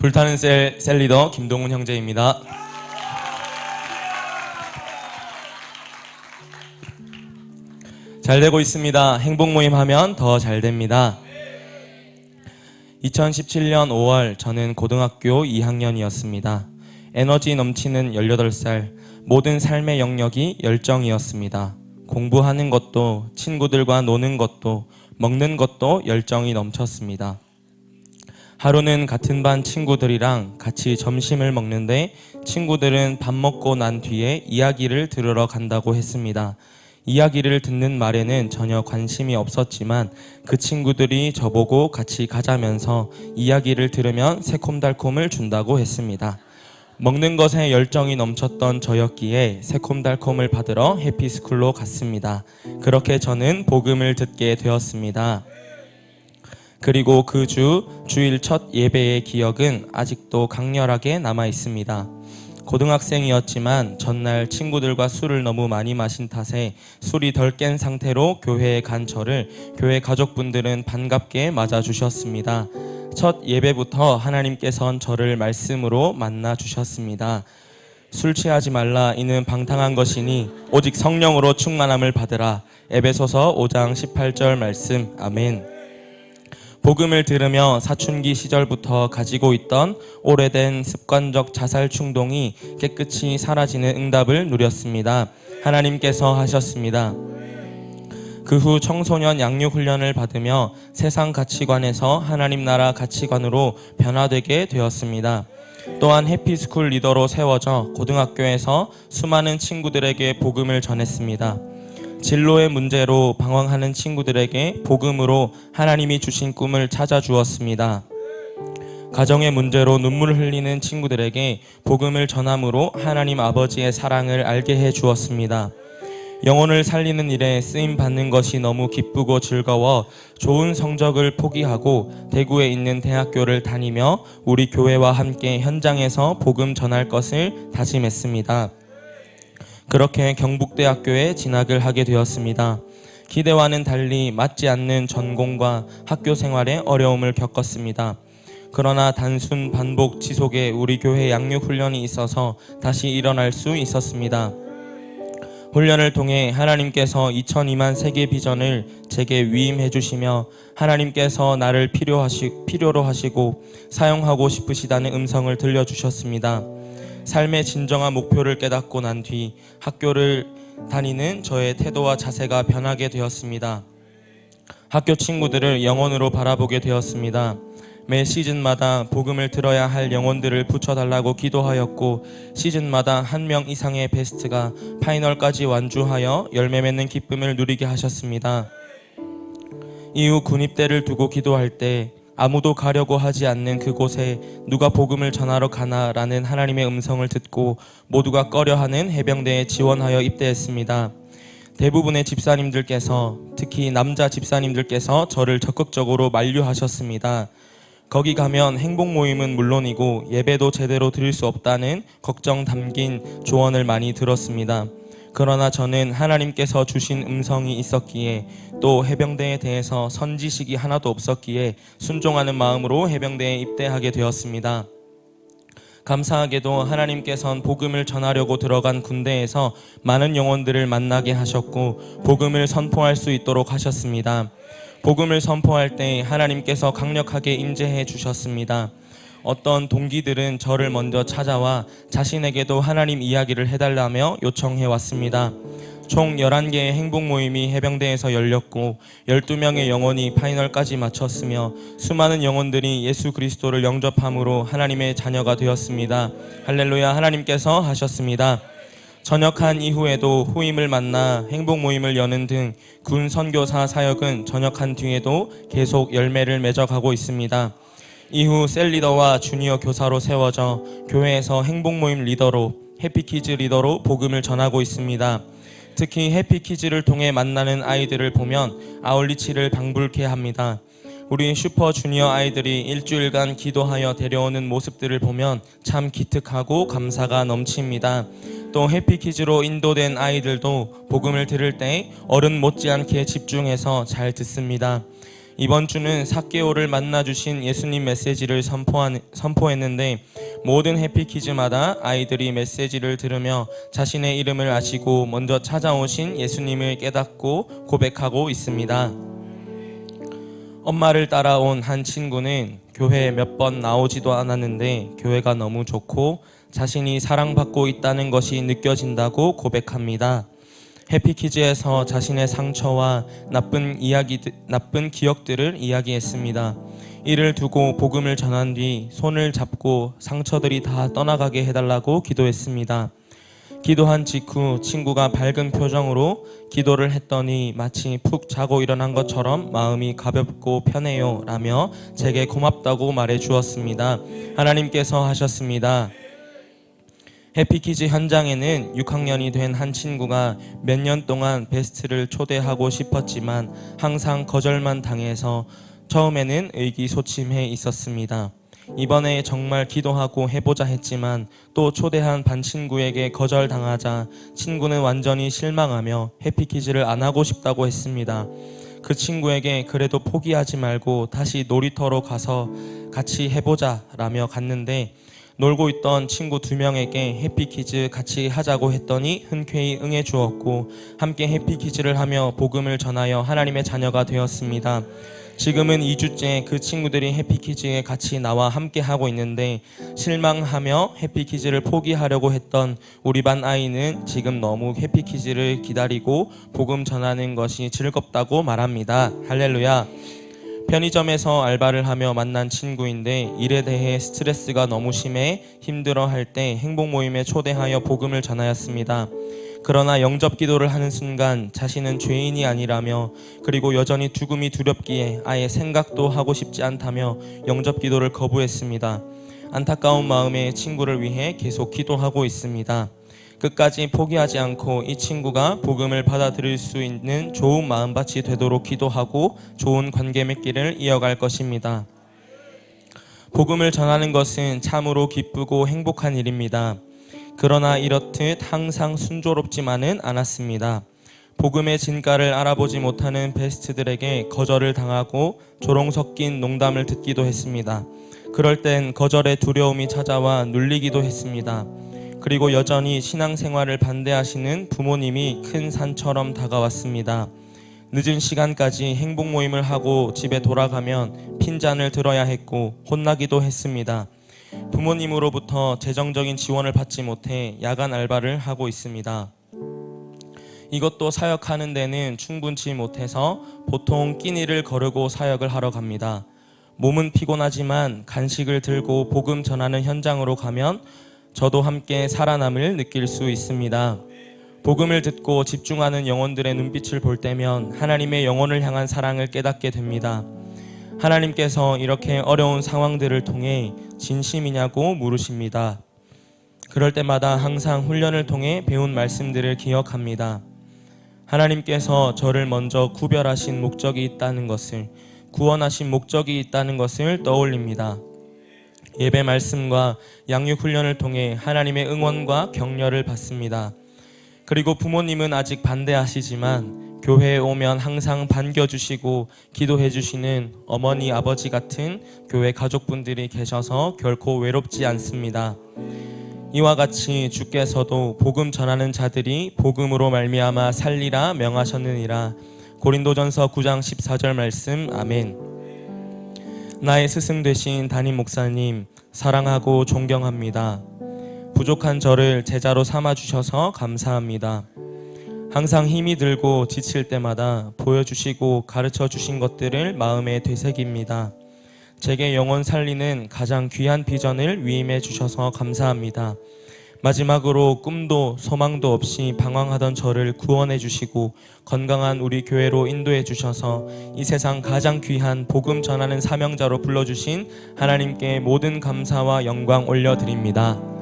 불타는 셀 리더 김동훈 형제입니다. 잘 되고 있습니다. 행복 모임 하면 더 잘 됩니다. 2017년 5월 저는 고등학교 2학년이었습니다. 에너지 넘치는 18살, 모든 삶의 영역이 열정이었습니다. 공부하는 것도, 친구들과 노는 것도, 먹는 것도 열정이 넘쳤습니다. 하루는 같은 반 친구들이랑 같이 점심을 먹는데 친구들은 밥 먹고 난 뒤에 이야기를 들으러 간다고 했습니다. 이야기를 듣는 말에는 전혀 관심이 없었지만 그 친구들이 저보고 같이 가자면서 이야기를 들으면 새콤달콤을 준다고 했습니다. 먹는 것에 열정이 넘쳤던 저였기에 새콤달콤을 받으러 해피스쿨로 갔습니다. 그렇게 저는 복음을 듣게 되었습니다. 그리고 그 주일 첫 예배의 기억은 아직도 강렬하게 남아 있습니다. 고등학생이었지만 전날 친구들과 술을 너무 많이 마신 탓에 술이 덜 깬 상태로 교회에 간 저를 교회 가족분들은 반갑게 맞아주셨습니다. 첫 예배부터 하나님께선 저를 말씀으로 만나 주셨습니다. 술 취하지 말라, 이는 방탕한 것이니 오직 성령으로 충만함을 받으라. 에베소서 5장 18절 말씀. 아멘. 복음을 들으며 사춘기 시절부터 가지고 있던 오래된 습관적 자살 충동이 깨끗이 사라지는 응답을 누렸습니다. 하나님께서 하셨습니다. 그 후 청소년 양육 훈련을 받으며 세상 가치관에서 하나님 나라 가치관으로 변화되게 되었습니다. 또한 해피스쿨 리더로 세워져 고등학교에서 수많은 친구들에게 복음을 전했습니다. 진로의 문제로 방황하는 친구들에게 복음으로 하나님이 주신 꿈을 찾아주었습니다. 가정의 문제로 눈물을 흘리는 친구들에게 복음을 전함으로 하나님 아버지의 사랑을 알게 해주었습니다. 영혼을 살리는 일에 쓰임받는 것이 너무 기쁘고 즐거워 좋은 성적을 포기하고 대구에 있는 대학교를 다니며 우리 교회와 함께 현장에서 복음 전할 것을 다짐했습니다. 그렇게 경북대학교에 진학을 하게 되었습니다. 기대와는 달리 맞지 않는 전공과 학교 생활에 어려움을 겪었습니다. 그러나 단순 반복 지속에 우리 교회 양육 훈련이 있어서 다시 일어날 수 있었습니다. 훈련을 통해 하나님께서 2002만 세계 비전을 제게 위임해 주시며 하나님께서 나를 필요로 하시고 사용하고 싶으시다는 음성을 들려주셨습니다. 삶의 진정한 목표를 깨닫고 난 뒤 학교를 다니는 저의 태도와 자세가 변하게 되었습니다. 학교 친구들을 영혼으로 바라보게 되었습니다. 매 시즌마다 복음을 들어야 할 영혼들을 붙여달라고 기도하였고 시즌마다 한 명 이상의 베스트가 파이널까지 완주하여 열매 맺는 기쁨을 누리게 하셨습니다. 이후 군입대를 두고 기도할 때 아무도 가려고 하지 않는 그곳에 누가 복음을 전하러 가나라는 하나님의 음성을 듣고 모두가 꺼려하는 해병대에 지원하여 입대했습니다. 대부분의 집사님들께서, 특히 남자 집사님들께서 저를 적극적으로 만류하셨습니다. 거기 가면 행복 모임은 물론이고 예배도 제대로 드릴 수 없다는 걱정 담긴 조언을 많이 들었습니다. 그러나 저는 하나님께서 주신 음성이 있었기에 또 해병대에 대해서 선지식이 하나도 없었기에 순종하는 마음으로 해병대에 입대하게 되었습니다. 감사하게도 하나님께서는 복음을 전하려고 들어간 군대에서 많은 영혼들을 만나게 하셨고 복음을 선포할 수 있도록 하셨습니다. 복음을 선포할 때 하나님께서 강력하게 임재해 주셨습니다. 어떤 동기들은 저를 먼저 찾아와 자신에게도 하나님 이야기를 해달라며 요청해 왔습니다. 총 11개의 행복 모임이 해병대에서 열렸고 12명의 영혼이 파이널까지 마쳤으며 수많은 영혼들이 예수 그리스도를 영접함으로 하나님의 자녀가 되었습니다. 할렐루야. 하나님께서 하셨습니다. 전역한 이후에도 후임을 만나 행복 모임을 여는 등 군 선교사 사역은 전역한 뒤에도 계속 열매를 맺어가고 있습니다. 이후 셀 리더와 주니어 교사로 세워져 교회에서 행복 모임 리더로, 해피키즈 리더로 복음을 전하고 있습니다. 특히 해피키즈를 통해 만나는 아이들을 보면 아울리치를 방불케 합니다. 우리 슈퍼 주니어 아이들이 일주일간 기도하여 데려오는 모습들을 보면 참 기특하고 감사가 넘칩니다. 또 해피키즈로 인도된 아이들도 복음을 들을 때 어른 못지않게 집중해서 잘 듣습니다. 이번 주는 삭개오를 만나주신 예수님 메시지를 선포했는데 모든 해피키즈마다 아이들이 메시지를 들으며 자신의 이름을 아시고 먼저 찾아오신 예수님을 깨닫고 고백하고 있습니다. 엄마를 따라온 한 친구는 교회에 몇 번 나오지도 않았는데 교회가 너무 좋고 자신이 사랑받고 있다는 것이 느껴진다고 고백합니다. 해피키즈에서 자신의 상처와 나쁜 기억들을 이야기했습니다. 이를 두고 복음을 전한 뒤 손을 잡고 상처들이 다 떠나가게 해달라고 기도했습니다. 기도한 직후 친구가 밝은 표정으로 기도를 했더니 마치 푹 자고 일어난 것처럼 마음이 가볍고 편해요 라며 제게 고맙다고 말해 주었습니다. 하나님께서 하셨습니다. 해피키즈 현장에는 6학년이 된 한 친구가 몇 년 동안 베스트를 초대하고 싶었지만 항상 거절만 당해서 처음에는 의기소침해 있었습니다. 이번에 정말 기도하고 해보자 했지만 또 초대한 반 친구에게 거절당하자 친구는 완전히 실망하며 해피키즈를 안 하고 싶다고 했습니다. 그 친구에게 그래도 포기하지 말고 다시 놀이터로 가서 같이 해보자 라며 갔는데 놀고 있던 친구 2명에게 해피키즈 같이 하자고 했더니 흔쾌히 응해 주었고 함께 해피키즈를 하며 복음을 전하여 하나님의 자녀가 되었습니다. 지금은 2주째 그 친구들이 해피키즈에 같이 나와 함께 하고 있는데 실망하며 해피키즈를 포기하려고 했던 우리 반 아이는 지금 너무 해피키즈를 기다리고 복음 전하는 것이 즐겁다고 말합니다. 할렐루야. 편의점에서 알바를 하며 만난 친구인데 일에 대해 스트레스가 너무 심해 힘들어할 때 행복 모임에 초대하여 복음을 전하였습니다. 그러나 영접 기도를 하는 순간 자신은 죄인이 아니라며 그리고 여전히 죽음이 두렵기에 아예 생각도 하고 싶지 않다며 영접 기도를 거부했습니다. 안타까운 마음에 친구를 위해 계속 기도하고 있습니다. 끝까지 포기하지 않고 이 친구가 복음을 받아들일 수 있는 좋은 마음밭이 되도록 기도하고 좋은 관계 맺기를 이어갈 것입니다. 복음을 전하는 것은 참으로 기쁘고 행복한 일입니다. 그러나 이렇듯 항상 순조롭지만은 않았습니다. 복음의 진가를 알아보지 못하는 베스트들에게 거절을 당하고 조롱 섞인 농담을 듣기도 했습니다. 그럴 땐 거절의 두려움이 찾아와 눌리기도 했습니다. 그리고 여전히 신앙생활을 반대하시는 부모님이 큰 산처럼 다가왔습니다. 늦은 시간까지 행복 모임을 하고 집에 돌아가면 핀잔을 들어야 했고 혼나기도 했습니다. 부모님으로부터 재정적인 지원을 받지 못해 야간 알바를 하고 있습니다. 이것도 사역하는 데는 충분치 못해서 보통 끼니를 거르고 사역을 하러 갑니다. 몸은 피곤하지만 간식을 들고 복음 전하는 현장으로 가면 저도 함께 살아남을 느낄 수 있습니다. 복음을 듣고 집중하는 영혼들의 눈빛을 볼 때면 하나님의 영혼을 향한 사랑을 깨닫게 됩니다. 하나님께서 이렇게 어려운 상황들을 통해 진심이냐고 물으십니다. 그럴 때마다 항상 훈련을 통해 배운 말씀들을 기억합니다. 하나님께서 저를 먼저 구별하신 목적이 있다는 것을, 구원하신 목적이 있다는 것을 떠올립니다. 예배 말씀과 양육 훈련을 통해 하나님의 응원과 격려를 받습니다. 그리고 부모님은 아직 반대하시지만 교회에 오면 항상 반겨주시고 기도해주시는 어머니 아버지 같은 교회 가족분들이 계셔서 결코 외롭지 않습니다. 이와 같이 주께서도 복음 전하는 자들이 복음으로 말미암아 살리라 명하셨느니라. 고린도전서 9장 14절 말씀. 아멘. 나의 스승 되신 담임 목사님 사랑하고 존경합니다. 부족한 저를 제자로 삼아주셔서 감사합니다. 항상 힘이 들고 지칠 때마다 보여주시고 가르쳐주신 것들을 마음에 되새깁니다. 제게 영혼 살리는 가장 귀한 비전을 위임해 주셔서 감사합니다. 마지막으로 꿈도 소망도 없이 방황하던 저를 구원해 주시고 건강한 우리 교회로 인도해 주셔서 이 세상 가장 귀한 복음 전하는 사명자로 불러주신 하나님께 모든 감사와 영광 올려드립니다.